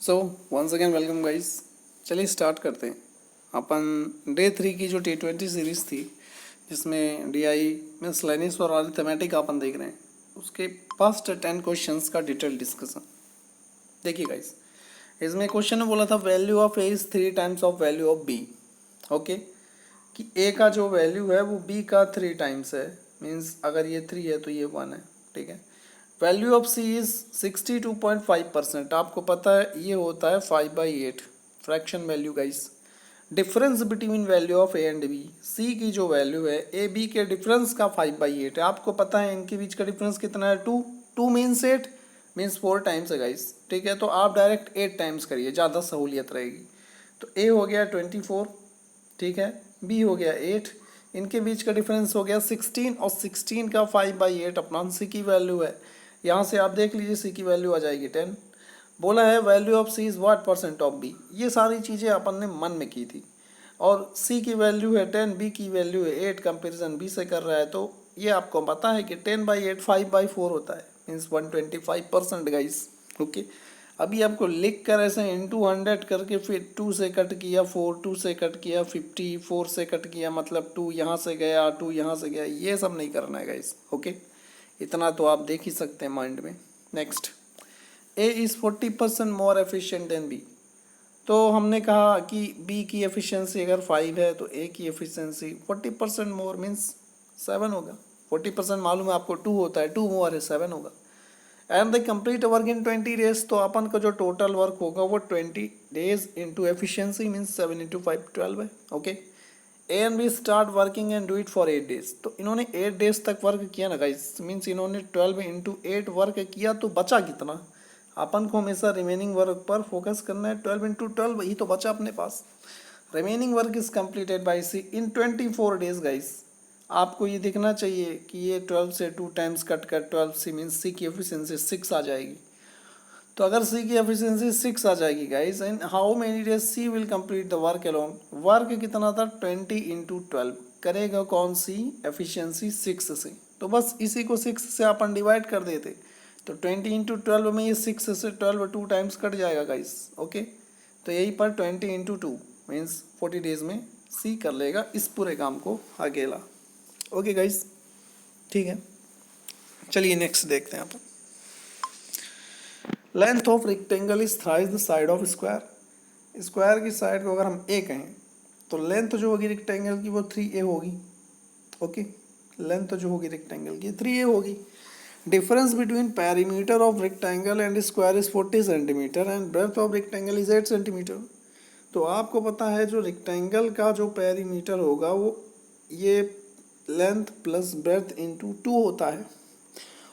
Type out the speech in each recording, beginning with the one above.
सो once again welcome guys. चलिए start करते हैं। अपन डे 3 की जो T20 सीरीज़ थी जिसमें DI मिसलेनियस और अरिथमेटिक अपन देख रहे हैं, उसके फर्स्ट 10 क्वेश्चंस का डिटेल डिस्कशन देखिए गाइस। इसमें क्वेश्चन में बोला था value of A is 3 times of value of B. Okay, कि ए का जो वैल्यू है वो बी का 3 टाइम्स है। मीन्स अगर ये 3 है तो ये 1 है। ठीक है। Value of C is 62.5%। आपको पता है ये होता है 5/8 fraction value guys. Difference between value of A and B, C की जो वैल्यू है ए बी के डिफरेंस का 5/8 है। आपको पता है इनके बीच का डिफरेंस कितना है, 2। 2 मीन्स 8 मीन्स 4 टाइम्स है गाइस। ठीक है, तो आप डायरेक्ट 8 टाइम्स करिए, ज़्यादा सहूलियत रहेगी। तो ए हो गया 24, ठीक है, बी हो गया 8, इनके बीच का डिफरेंस हो गया 16 और 16 का 5/8 अपना सी की वैल्यू है। यहाँ से आप देख लीजिए सी की वैल्यू आ जाएगी 10। बोला है value of C is what percent of B. ये सारी चीज़ें अपन ने मन में की थी। और सी की वैल्यू है 10, बी की वैल्यू है 8, कंपेरिजन बी से कर रहा है। तो ये आपको पता है कि 10/8 5/4 होता है, मीन्स 125% गाइस। ओके, अभी आपको लिख कर ऐसे इंटू 100 करके फिर 2 से कट किया 4, 2 से कट किया 50, 4 से कट किया मतलब 2 यहाँ से गया 2 यहाँ से गया, ये सब नहीं करना है गाइस। ओके, इतना तो आप देख ही सकते हैं माइंड में। Next, A is 40% more efficient than B. तो हमने कहा कि बी की एफिशिएंसी अगर 5 है तो ए की एफिशिएंसी 40% मोर मीन्स 7 होगा। 40% मालूम है आपको 2 होता है, 2 मोर है 7 होगा। And the complete work in 20 days, तो अपन का जो टोटल वर्क होगा वो 20 days into efficiency means 7 into 5 12 है। Okay, A and B start working and do it for 8 days. तो इन्होंने 8 डेज तक वर्क किया ना गाइस, मीन्स इन्होंने 12 इंटू 8 वर्क किया। तो बचा कितना, अपन को हमेशा रिमेनिंग वर्क पर फोकस करना है। 12 इंटू 12 वही तो बचा अपने पास। Remaining work is completed by C in 24 days guys. आपको ये देखना चाहिए कि ये 12 से 2 टाइम्स कट कर 12 सी मीन्स सी की एफिशिएंसी 6 आ जाएगी। तो अगर सी की एफिशिएंसी 6 आ जाएगी guys, and how many days C will complete the work alone. Work कितना था 20 इंटू 12 करेगा कौन सी एफिशिएंसी 6 से। तो बस इसी को 6 से अपन डिवाइड कर देते, तो 20 इंटू 12 में ये 6 से 12 2 टाइम्स कट जाएगा गाइस। ओके, तो यही पर 20 इंटू 2 मीन्स 40 डेज में सी कर लेगा इस पूरे काम को अकेला। ओके गाइस, ठीक है, चलिए नेक्स्ट देखते हैं अपन। Length of rectangle is thrice the side of square. Square की साइड को अगर हम ए कहें तो लेंथ जो होगी रेक्टेंगल की वो 3a होगी। ओके, लेंथ जो होगी रेक्टेंगल की 3a होगी। Difference between perimeter of rectangle and square is 40 centimetre and breadth of rectangle is 8 centimetre. तो आपको पता है जो रेक्टेंगल का जो पेरीमीटर होगा वो ये लेंथ प्लस ब्रेथ इंटू 2 होता है,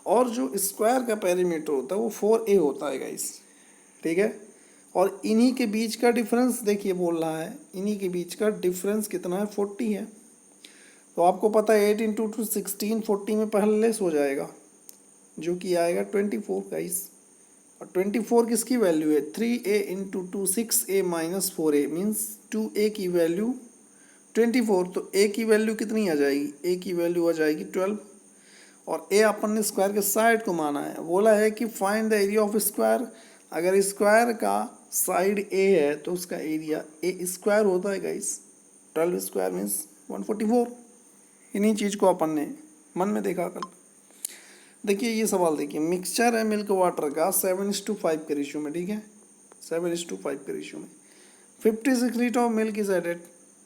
और जो स्क्वायर का पेरीमीटर होता है वो 4a होता है गाइस। ठीक है, और इन्हीं के बीच का डिफरेंस देखिए बोल रहा है, इन्हीं के बीच का डिफरेंस कितना है 40 है। तो आपको पता है 8 इंटू 2 16, 40 में पहले लेस हो जाएगा जो कि आएगा 24 गाइस। और 24 किसकी वैल्यू है 3a into 2 6a minus 4a means 2a की वैल्यू 24। तो a की वैल्यू कितनी आ जाएगी, a की वैल्यू आ जाएगी 12। और ए अपन ने स्क्वायर के साइड को माना है, बोला है कि find the area of square. अगर स्क्वायर का साइड ए है तो उसका एरिया ए स्क्वायर होता है गाइस। 12 square means 144। इन्हीं चीज़ को अपन ने मन में देखा कल। देखिए ये सवाल देखिए, मिक्सचर है मिल्क वाटर का 7:5 के रेशियो में। ठीक है, 7:5 के रेशियो में 56 litre of milk is added.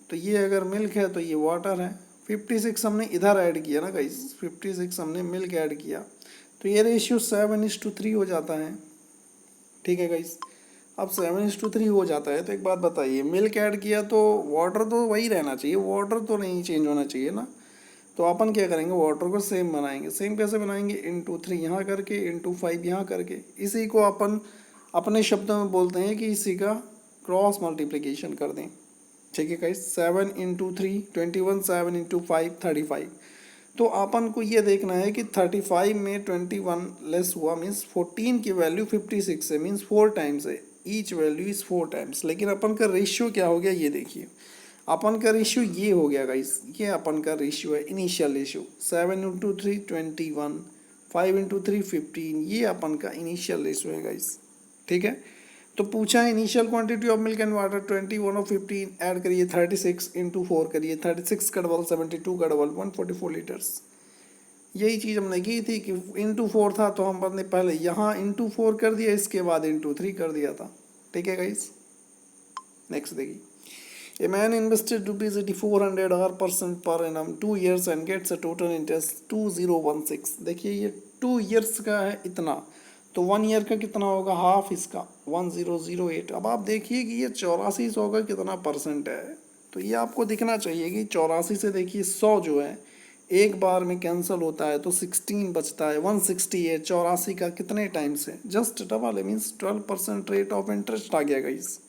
तो ये अगर मिल्क है तो ये वाटर है। 56 हमने इधर ऐड किया ना गाइस, 56 हमने मिल्क ऐड किया, तो ये रेशियो 7:3 हो जाता है। ठीक है गाइस, अब 7:3 हो जाता है तो एक बात बताइए, मिल्क ऐड किया तो वाटर तो वही रहना चाहिए, वाटर तो नहीं चेंज होना चाहिए ना। तो अपन क्या करेंगे, वाटर को सेम बनाएंगे। सेम कैसे बनाएंगे, इंटू 3 यहाँ करके इंटू 5 यहाँ करके। इसी को अपन अपने शब्दों में बोलते हैं कि इसी का क्रॉस मल्टीप्लिकेशन कर दें। ठीक है गाइस, 7 इंटू 3 21, 7 इंटू 5 35। तो अपन को ये देखना है कि 35 में 21 लेस हुआ मीन्स 14 की वैल्यू 56 है, मीन्स 4 टाइम्स है। Each value is 4 times. लेकिन अपन का रेशियो क्या हो गया ये देखिए, अपन का रेशियो ये हो गया गाइस, ये अपन का रेशियो है इनिशियल रेशियो। 7 इंटू 3 21, 5 इंटू 3 15, ये अपन का इनिशियल रेशियो है गाइस। ठीक है, तो पूछा है initial quantity of milk and water 21 और 15 ऐड करिए 36 इंटू 4 करिए 36 का डबल 72 का डबल 144 लीटर्स। यही चीज़ हमने की थी कि इंटू 4 था तो हमने पहले यहाँ इंटू 4 कर दिया, इसके बाद इंटू 3 कर दिया था। ठीक है गाइस, नेक्स्ट देखिए। A man invested rupees 8400 % per annum 2 years and gets a total interest 2016। देखिए ये 2 years का है इतना, तो 1 year का कितना होगा, हाफ इसका 1008। अब आप देखिए कि ये 8400 का कितना परसेंट है, तो ये आपको दिखना चाहिए कि 84 से देखिए 100 जो है एक बार में कैंसिल होता है तो 16 बचता है। 168 84 का कितने टाइम से, जस्ट डबल है, मीन्स 12% रेट ऑफ इंटरेस्ट आ गया गाइस।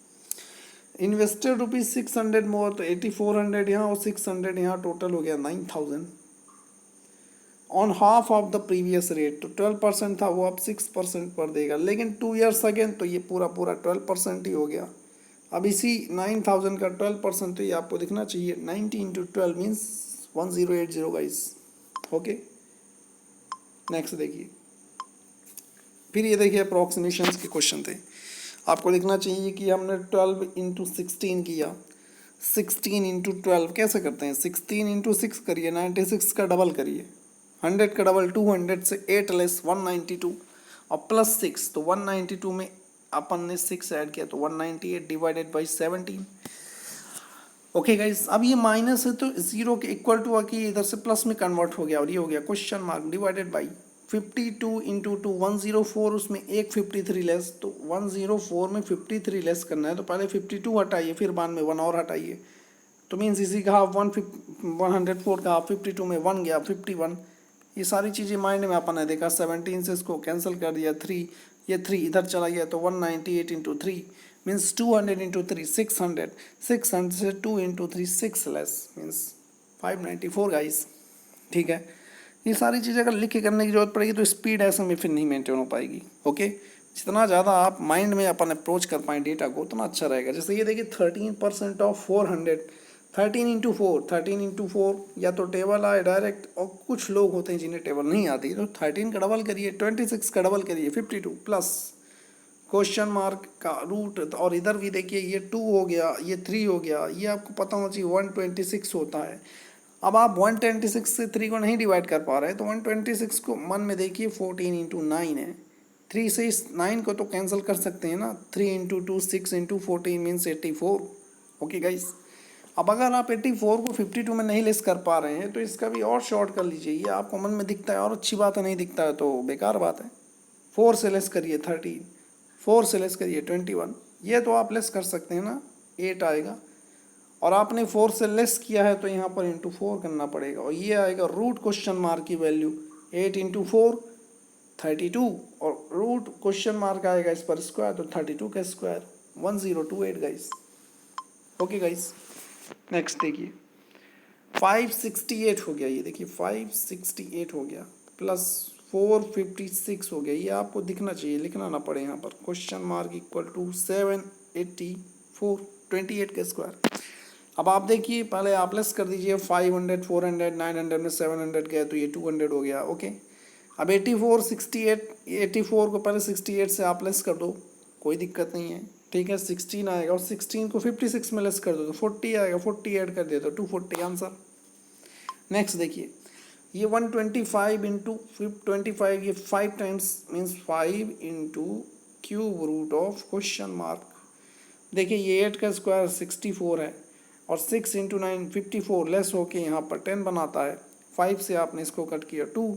इन्वेस्टेड रुपीज 600 मोर, तो 8400 यहाँ और 600 यहाँ, टोटल हो गया 9000 on half of the previous rate. तो 12% था वो अब 6% पर देगा, लेकिन 2 years अगेन तो ये पूरा 12% ही हो गया। अब इसी 9000 का 12%, तो ये आपको दिखना चाहिए 90 into 12 means 1080 guys. Okay, next देखिए। फिर ये देखिए अप्रॉक्सीमेशंस के क्वेश्चन थे, आपको दिखना चाहिए कि हमने 12 इंटू 16 किया, 16 इंटू 12 कैसे करते हैं, 16 इंटू 6 करिए, 96 का डबल करिए, 100 का डबल 200 से 8 लेस 192 और प्लस 6, तो 192 में अपन ने 6 ऐड किया तो 198 डिवाइडेड बाई 17। ओके गाइस, अब ये माइनस है तो जीरो के इक्वल टू आके इधर से प्लस में कन्वर्ट हो गया और ये हो गया question mark divided by 52 into 2 104, उसमें एक 53 लेस, तो 104 में 53 लेस करना है तो पहले 52 हटाइए, फिर बाद में 1 और हटाइए, तो मीन्स इसी का हाफ 104 का हाफ 52 में 1 गया 51। ये सारी चीज़ें माइंड में अपन ने देखा। 17 से इसको कैंसिल कर दिया, 3 ये 3 इधर चला गया तो 198 इंटू 3 मीन्स 200 इंटू 3 600, 600 से 2 इंटू 3 6 लेस मीन्स 594 गाइस। ठीक है, ये सारी चीज़ें अगर लिख के करने की जरूरत पड़ेगी तो स्पीड ऐसे में फिर नहीं मेंटेन हो पाएगी। ओके, जितना ज़्यादा आप माइंड में अपन अप्रोच कर पाएँ डेटा को उतना अच्छा रहेगा। जैसे ये देखिए 13% ऑफ 400, 13 इंटू 4, 13 इंटू 4 या तो टेबल आए डायरेक्ट, और कुछ लोग होते हैं जिन्हें टेबल नहीं आती, तो 13 का डबल करिए, 26 का डबल करिए 52 प्लस क्वेश्चन मार्क का रूट, और इधर भी देखिए ये 2 हो गया, ये 3 हो गया, ये आपको पता होना चाहिए 126 होता है। अब आप 126 से 3 को नहीं डिवाइड कर पा रहे तो 126 को मन में देखिए 14 इंटू 9 है, 3 से इस 9 को तो कैंसिल कर सकते हैं ना, 3 into 2 6 into 14 means 84। Okay guys, अब अगर आप 84 को 52 में नहीं लेस कर पा रहे हैं तो इसका भी और शॉर्ट कर लीजिए, ये आपको मन में दिखता है और अच्छी बात है, नहीं दिखता है तो बेकार बात है। 4 से लेस करिए 13, 4 से लेस करिए 21, ये तो आप लेस कर सकते हैं ना, 8 आएगा, और आपने 4 से लेस किया है तो यहाँ पर इंटू 4 करना पड़ेगा, और ये आएगा रूट क्वेश्चन मार्क की वैल्यू 8 इंटू 4 32, और रूट क्वेश्चन मार्क आएगा इस पर स्क्वायर, तो 32 का square 1028 guys. Okay guys, next देखिए 568 हो गया, ये देखिए 568 हो गया प्लस 456 हो गया, ये आपको दिखना चाहिए, लिखना ना पड़े यहाँ पर, क्वेश्चन मार्क इक्वल टू 784 28 का स्क्वायर। अब आप देखिए पहले आप लेस कर दीजिए 500 400 900 में 700 गया तो ये 200 हो गया। ओके, अब 84 68, 84 को पहले 68 से आप लेस कर दो, कोई दिक्कत नहीं है। ठीक है, 16 आएगा और 16 को 56 में लेस कर दो तो 40 आएगा, 40 ऐड कर दिया तो 240 आंसर। नेक्स्ट देखिए ये 125 इंटू 25, ये 5 times means 5 into cube root of question mark. देखिए ये 8 का स्क्वायर 64 है और 6 इंटू 9 54 लेस होके यहाँ पर 10 बनाता है, 5 से आपने इसको कट किया 2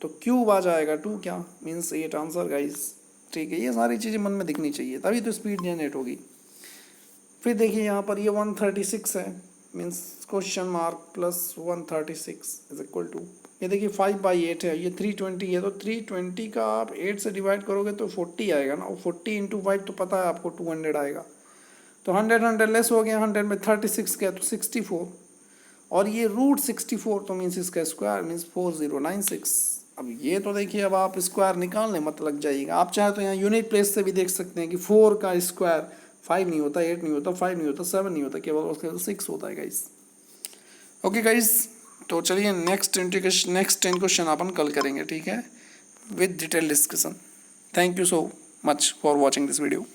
तो क्यूब आ जाएगा 2 क्या मीन्स 8 आंसर गाइस। ठीक है, ये सारी चीज़ें मन में दिखनी चाहिए तभी तो स्पीड जनरेट होगी। फिर देखिए यहाँ पर ये 136 है means question mark plus 136 is equal to, ये देखिए 5/8 है, ये 320 है तो 320 का आप 8 से डिवाइड करोगे तो 40 आएगा ना, और 40 इंटू 5 तो पता है आपको 200 आएगा, तो 100 लेस हो गया, 100 में 36 गया तो 64, और ये रूट 64 तो मीन्स इसका स्क्वायर मीन्स 4096। अब ये तो देखिए अब आप स्क्वायर निकालने मत लग जाइएगा, आप चाहे तो यहाँ यूनिट प्लेस से भी देख सकते हैं कि 4 का स्क्वायर 5 नहीं होता, 8 नहीं होता, 5 नहीं होता, 7 नहीं होता, केवल उसके 6 होता है गाइस। ओके गाइस, तो चलिए नेक्स्ट 10 क्वेश्चन अपन कल करेंगे, ठीक है, with detail discussion. Thank you so much for watching this video.